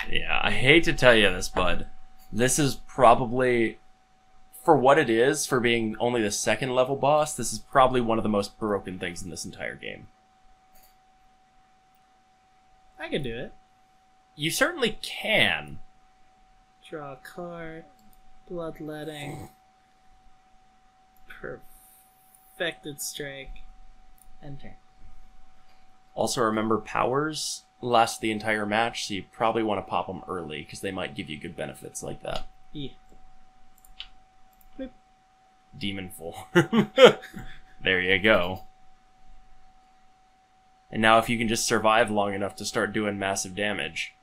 Yeah, I hate to tell you this, bud. This is probably, for what it is, for being only the second level boss, this is probably one of the most broken things in this entire game. I could do it. You certainly can. Draw a card. Bloodletting. Perfected strike. Enter. Also, remember, powers last the entire match, so you probably want to pop them early, because they might give you good benefits like that. Yeah. Boop. Demon form. There you go. And now if you can just survive long enough to start doing massive damage.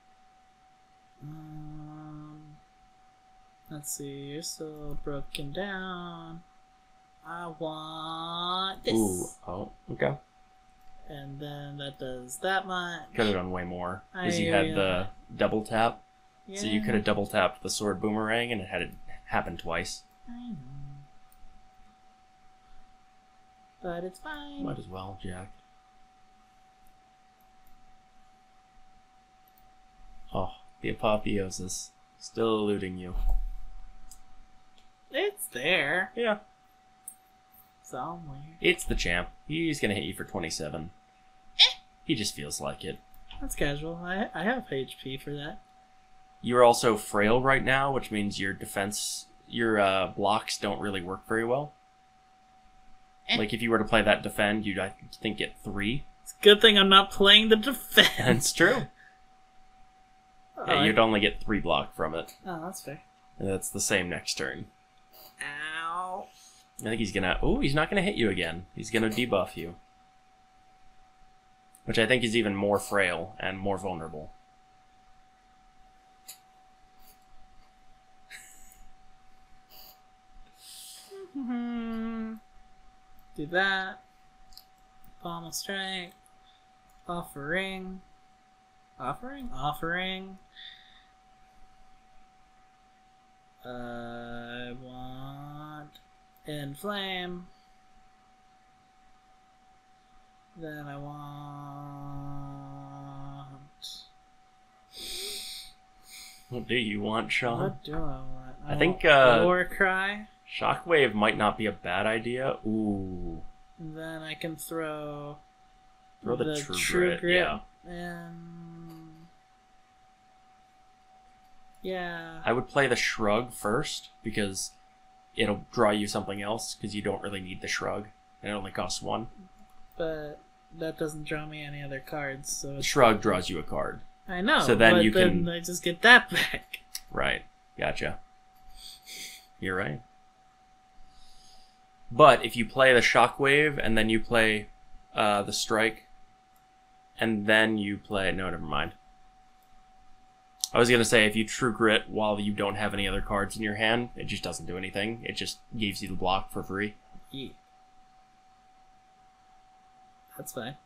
Let's see. You're still broken down. I want this. Ooh, oh, okay. And then that does that much. Could have done way more. Because you I, had the double tap. Yeah, So you could have double tapped the sword boomerang and it had it happen twice. I know. But it's fine. Might as well, Jack. Oh, the apotheosis. Still eluding you. It's there. Yeah. Somewhere. It's the champ. He's gonna hit you for 27. He just feels like it. That's casual. I have HP for that. You're also frail right now, which means your defense, your blocks don't really work very well. Like, if you were to play that defend, you'd, I think, get 3. It's a good thing I'm not playing the defense. That's true. Yeah, you'd only get 3 block from it. Oh, that's fair. And that's the same next turn. Ow. I think he's gonna... Oh, he's not gonna hit you again. He's gonna debuff you. Which I think is even more frail and more vulnerable. Do that. Pommel strike. Offering. Offering? Offering. I want inflame. Then I want. What do you want, Sean? What do I want? I think, War Cry. Shockwave might not be a bad idea. Ooh. And then I can throw. Throw the True Grit, yeah. And. Yeah. I would play the Shrug first, because it'll draw you something else, because you don't really need the Shrug. And it only costs 1. But that doesn't draw me any other cards, so The it's... Shrug draws you a card. I know, So then but you then can- I just get that back. Right. Gotcha. You're right. But if you play the Shockwave, and then you play the Strike, and then you play... No, never mind. I was going to say, if you True Grit while you don't have any other cards in your hand, it just doesn't do anything. It just gives you the block for free. Yeah. That's fine.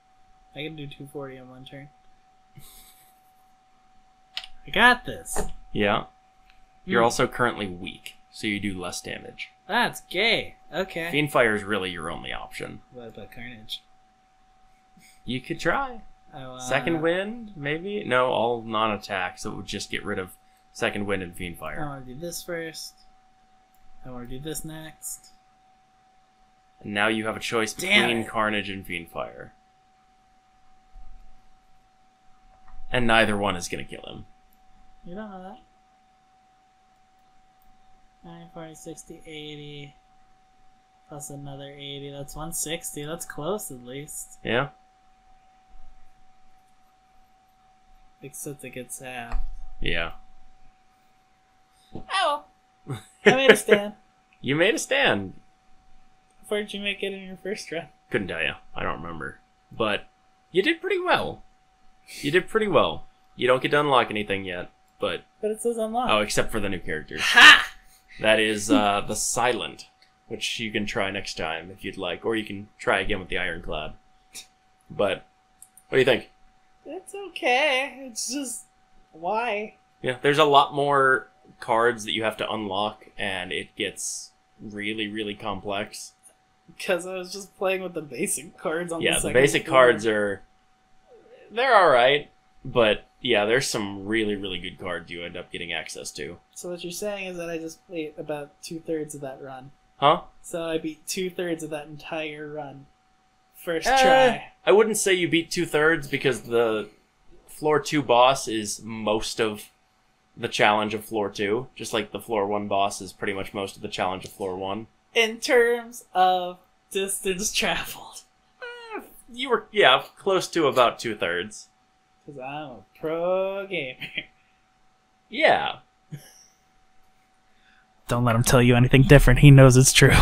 I can do 240 on one turn. I got this. Yeah. You're Hmm. also currently weak, so you do less damage. That's gay. Okay. Fiendfire is really your only option. What about Carnage? You could try. I want... Second Wind, maybe? No, all non-attack, so it would just get rid of Second Wind and I Fiendfire. want to do this first. I want to do this next. And now you have a choice Damn between it. Carnage and Fiendfire. And neither one is going to kill him. You don't know that. 9, 40, 60, 80. Plus another 80. That's 160. That's close at least. Yeah? Except it gets half. Yeah. Oh! I made a stand. You made a stand. How far did you make it in your first run? Couldn't tell you. I don't remember. But you did pretty well. You did pretty well. You don't get to unlock anything yet, but... But it says unlock. Oh, except for the new characters. Ha! That is the Silent, which you can try next time if you'd like, or you can try again with the Ironclad. But what do you think? It's okay. It's just Why? Yeah, there's a lot more cards that you have to unlock, and it gets really, really complex. Because I was just playing with the basic cards on the Yeah, second the basic floor. cards they're alright, but yeah, there's some really, really good cards you end up getting access to. So what you're saying is that I just played about 2/3 of that run. Huh? So I beat 2/3 of that entire run. First try. I wouldn't say you beat 2/3 because the floor 2 boss is most of the challenge of floor 2, just like the floor 1 boss is pretty much most of the challenge of floor 1. In terms of distance traveled. You were, close to about 2/3. Because I'm a pro gamer. Yeah. Don't let him tell you anything different. He knows it's true.